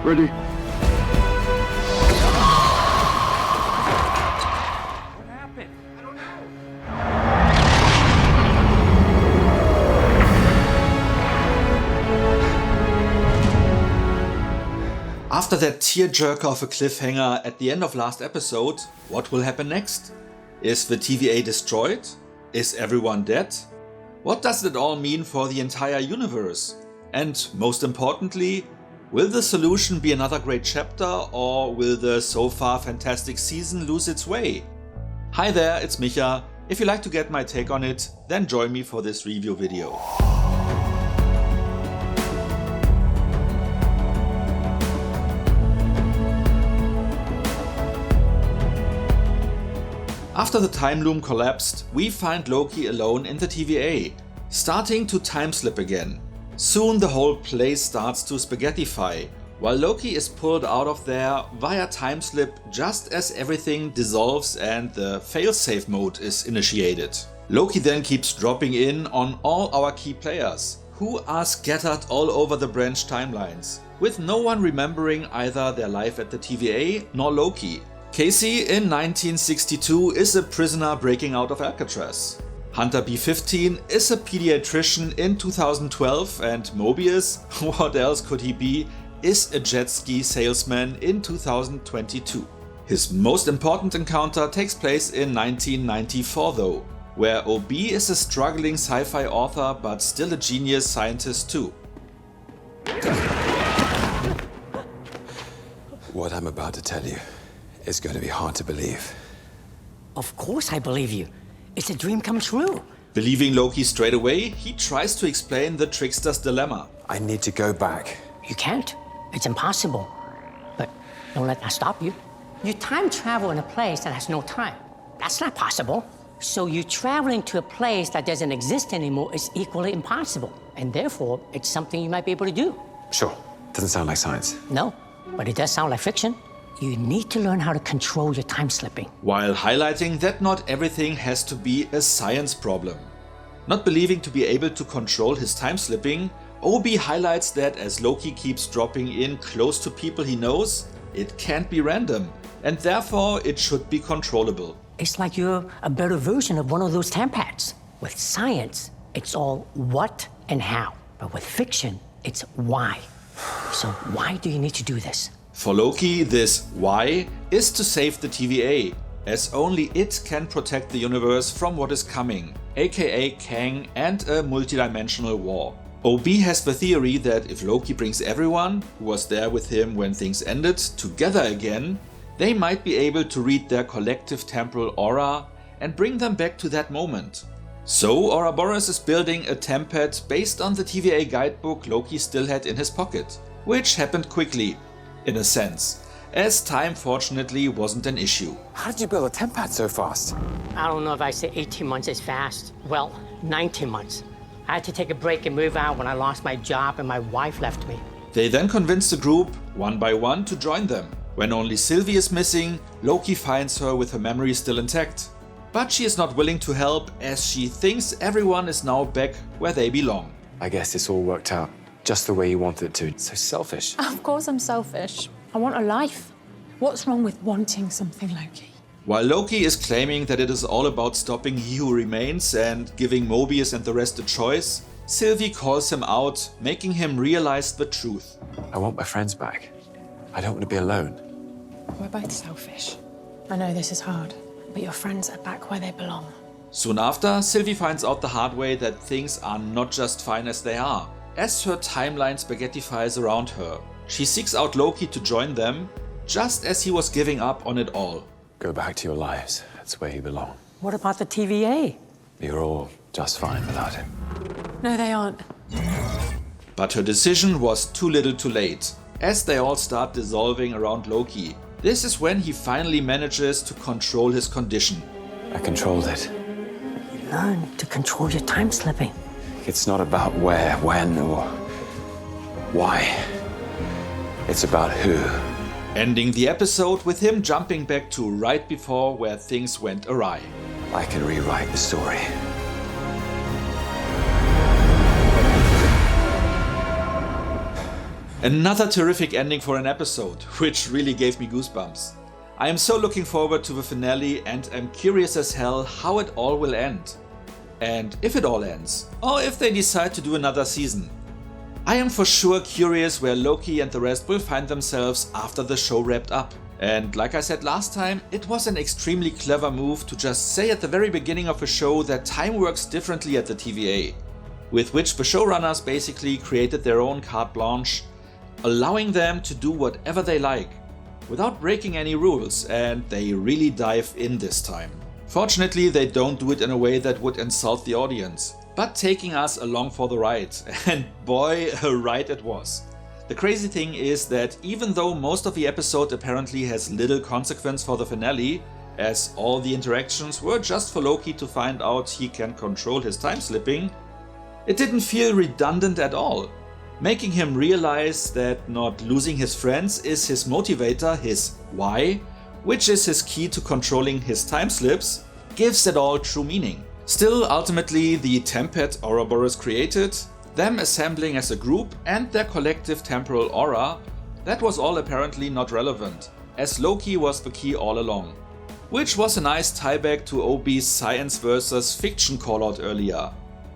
Ready? What happened? I don't know. After that tearjerker of a cliffhanger at the end of last episode, what will happen next? Is the TVA destroyed? Is everyone dead? What does it all mean for the entire universe? And most importantly, will the solution be another great chapter, or will the so far fantastic season lose its way? Hi there, it's Micha. If you'd like to get my take on it, then join me for this review video. After the time loom collapsed, we find Loki alone in the TVA, starting to time slip again. Soon the whole place starts to spaghettify, while Loki is pulled out of there via time slip just as everything dissolves and the failsafe mode is initiated. Loki then keeps dropping in on all our key players, who are scattered all over the branched timelines, with no one remembering either their life at the TVA nor Loki. Casey in 1962 is a prisoner breaking out of Alcatraz. Hunter B-15 is a pediatrician in 2012, and Mobius, what else could he be, is a jet ski salesman in 2022. His most important encounter takes place in 1994 though, where O.B. is a struggling sci-fi author but still a genius scientist too. What I'm about to tell you is going to be hard to believe. Of course I believe you. It's a dream come true. Believing Loki straight away, he tries to explain the trickster's dilemma. I need to go back. You can't. It's impossible. But don't let that stop you. You time travel in a place that has no time. That's not possible. So you traveling to a place that doesn't exist anymore is equally impossible. And therefore, it's something you might be able to do. Sure. Doesn't sound like science. No, but it does sound like fiction. You need to learn how to control your time slipping. While highlighting that not everything has to be a science problem. Not believing to be able to control his time slipping, O.B. highlights that as Loki keeps dropping in close to people he knows, it can't be random, and therefore it should be controllable. It's like you're a better version of one of those tampads. With science, it's all what and how. But with fiction, it's why. So why do you need to do this? For Loki, this why is to save the TVA, as only it can protect the universe from what is coming, aka Kang and a multidimensional war. O.B. has the theory that if Loki brings everyone who was there with him when things ended together again, they might be able to read their collective temporal aura and bring them back to that moment. So Ouroboros is building a tempad based on the TVA guidebook Loki still had in his pocket, which happened quickly, in a sense, as time fortunately wasn't an issue. How did you build a tempad so fast? I don't know if I say 18 months is fast. Well, 19 months. I had to take a break and move out when I lost my job and my wife left me. They then convince the group, one by one, to join them. When only Sylvie is missing, Loki finds her with her memory still intact. But she is not willing to help, as she thinks everyone is now back where they belong. I guess this all worked out just the way you wanted it to. It's so selfish. Of course I'm selfish. I want a life. What's wrong with wanting something, Loki? While Loki is claiming that it is all about stopping He Who Remains and giving Mobius and the rest a choice, Sylvie calls him out, making him realize the truth. I want my friends back. I don't want to be alone. We're both selfish. I know this is hard, but your friends are back where they belong. Soon after, Sylvie finds out the hard way that things are not just fine as they are. As her timeline spaghettifies around her, she seeks out Loki to join them, just as he was giving up on it all. Go back to your lives. That's where you belong. What about the TVA? You're all just fine without him. No, they aren't. But her decision was too little too late, as they all start dissolving around Loki. This is when he finally manages to control his condition. I controlled it. You learn to control your time slipping. It's not about where, when, or why. It's about who. Ending the episode with him jumping back to right before where things went awry. I can rewrite the story. Another terrific ending for an episode, which really gave me goosebumps. I am so looking forward to the finale and am curious as hell how it all will end. And if it all ends, or if they decide to do another season. I am for sure curious where Loki and the rest will find themselves after the show wrapped up. And like I said last time, it was an extremely clever move to just say at the very beginning of a show that time works differently at the TVA, with which the showrunners basically created their own carte blanche, allowing them to do whatever they like, without breaking any rules, and they really dive in this time. Fortunately, they don't do it in a way that would insult the audience, but taking us along for the ride, and boy, a ride it was. The crazy thing is that even though most of the episode apparently has little consequence for the finale, as all the interactions were just for Loki to find out he can control his time slipping, it didn't feel redundant at all. Making him realize that not losing his friends is his motivator, his why, which is his key to controlling his time slips, gives it all true meaning. Still, ultimately, the Tempest Ouroboros created, them assembling as a group, and their collective temporal aura, that was all apparently not relevant, as Loki was the key all along. Which was a nice tieback to OB's science versus fiction callout earlier.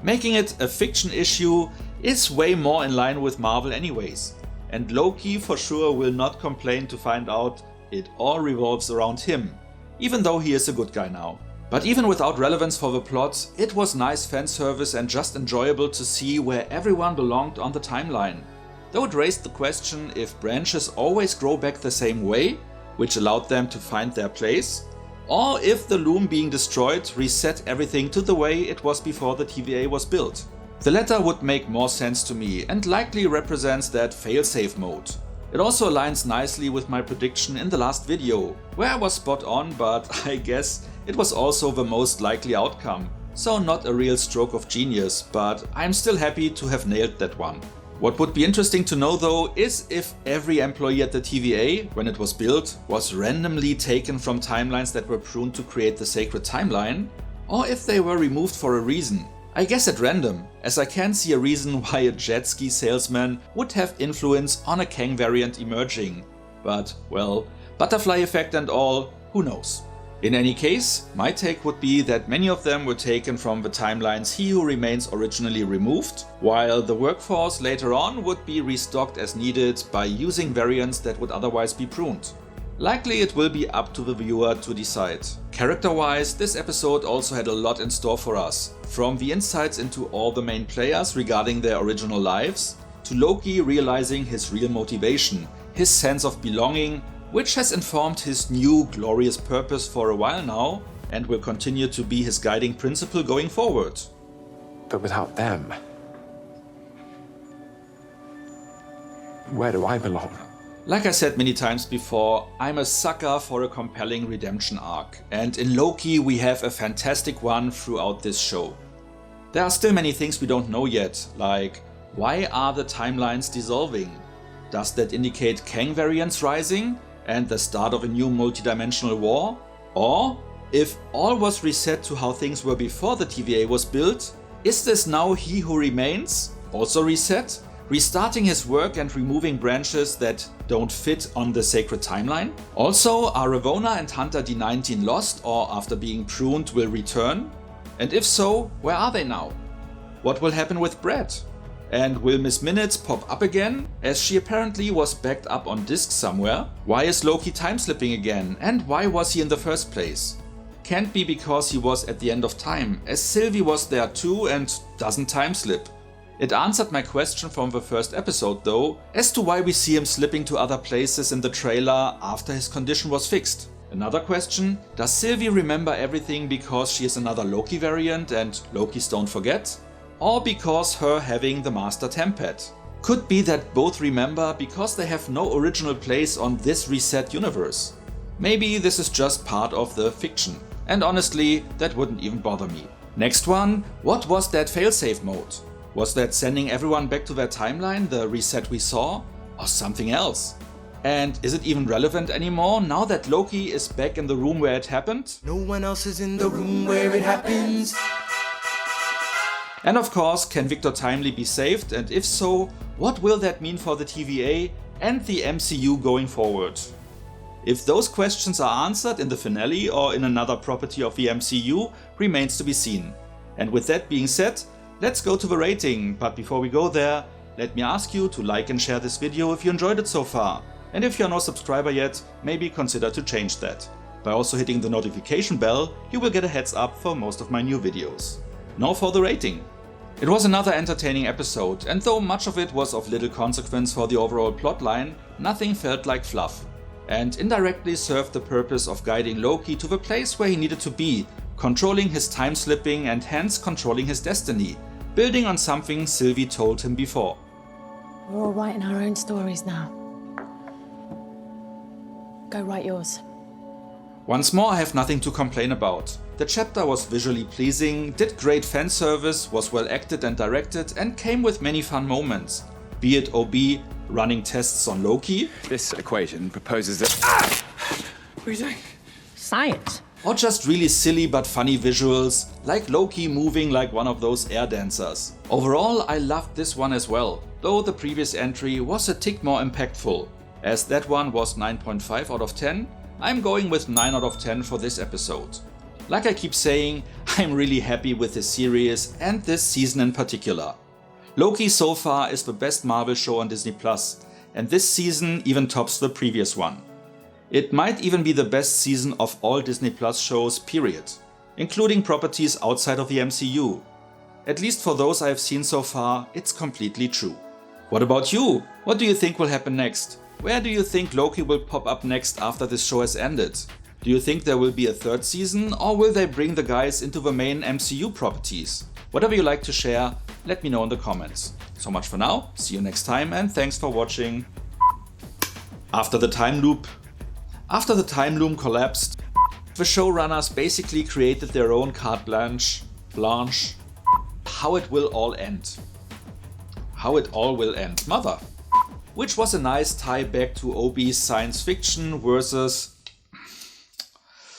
Making it a fiction issue is way more in line with Marvel anyways, and Loki for sure will not complain to find out it all revolves around him, even though he is a good guy now. But even without relevance for the plot, it was nice fan service and just enjoyable to see where everyone belonged on the timeline. Though it raised the question if branches always grow back the same way, which allowed them to find their place, or if the loom being destroyed reset everything to the way it was before the TVA was built. The latter would make more sense to me and likely represents that failsafe mode. It also aligns nicely with my prediction in the last video, where I was spot on, but I guess it was also the most likely outcome, so not a real stroke of genius, but I'm still happy to have nailed that one. What would be interesting to know though is if every employee at the TVA, when it was built, was randomly taken from timelines that were pruned to create the sacred timeline, or if they were removed for a reason. I guess at random, as I can't see a reason why a jet ski salesman would have influence on a Kang variant emerging. But, well, butterfly effect and all, who knows. In any case, my take would be that many of them were taken from the timelines He Who Remains originally removed, while the workforce later on would be restocked as needed by using variants that would otherwise be pruned. Likely it will be up to the viewer to decide. Character-wise, this episode also had a lot in store for us, from the insights into all the main players regarding their original lives, to Loki realizing his real motivation, his sense of belonging, which has informed his new glorious purpose for a while now, and will continue to be his guiding principle going forward. But without them, where do I belong? Like I said many times before, I'm a sucker for a compelling redemption arc, and in Loki we have a fantastic one throughout this show. There are still many things we don't know yet, like why are the timelines dissolving? Does that indicate Kang variants rising and the start of a new multidimensional war? Or, if all was reset to how things were before the TVA was built, is this now He Who Remains also reset? Restarting his work and removing branches that don't fit on the sacred timeline? Also, are Ravonna and Hunter D19 lost or after being pruned will return? And if so, where are they now? What will happen with Brad? And will Miss Minutes pop up again, as she apparently was backed up on disk somewhere? Why is Loki time slipping again, and why was he in the first place? Can't be because he was at the end of time, as Sylvie was there too and doesn't time slip. It answered my question from the first episode though, as to why we see him slipping to other places in the trailer after his condition was fixed. Another question, does Sylvie remember everything because she is another Loki variant and Lokis don't forget? Or because her having the Master Tempad? Could be that both remember because they have no original place on this reset universe. Maybe this is just part of the fiction, and honestly, that wouldn't even bother me. Next one, what was that failsafe mode? Was that sending everyone back to their timeline, the reset we saw, or something else? And is it even relevant anymore now that Loki is back in the room where it happened? No one else is in the room where it happens. And of course, can Victor Timely be saved, and if so, what will that mean for the TVA and the MCU going forward? If those questions are answered in the finale or in another property of the MCU remains to be seen. And with that being said, let's go to the rating, but before we go there, let me ask you to like and share this video if you enjoyed it so far. And if you're no subscriber yet, maybe consider to change that. By also hitting the notification bell, you will get a heads up for most of my new videos. Now for the rating. It was another entertaining episode, and though much of it was of little consequence for the overall plotline, nothing felt like fluff, and indirectly served the purpose of guiding Loki to the place where he needed to be, controlling his time slipping and hence controlling his destiny, building on something Sylvie told him before. We're all writing our own stories now. Go write yours. Once more, I have nothing to complain about. The chapter was visually pleasing, did great fan service, was well acted and directed, and came with many fun moments. Be it O.B. running tests on Loki. This equation proposes that. What are you doing? Science. Or just really silly but funny visuals, like Loki moving like one of those air dancers. Overall, I loved this one as well, though the previous entry was a tick more impactful. As that one was 9.5 out of 10, I'm going with 9 out of 10 for this episode. Like I keep saying, I'm really happy with this series and this season in particular. Loki so far is the best Marvel show on Disney+, and this season even tops the previous one. It might even be the best season of all Disney+ shows, period, including properties outside of the MCU. At least for those I have seen so far, it's completely true. What about you? What do you think will happen next? Where do you think Loki will pop up next after this show has ended? Do you think there will be a third season, or will they bring the guys into the main MCU properties? Whatever you like to share, let me know in the comments. So much for now, see you next time, and thanks for watching. After the time loop collapsed, the showrunners basically created their own carte blanche, how it will all end. How it all will end, mother. Which was a nice tie back to O.B.'s science fiction versus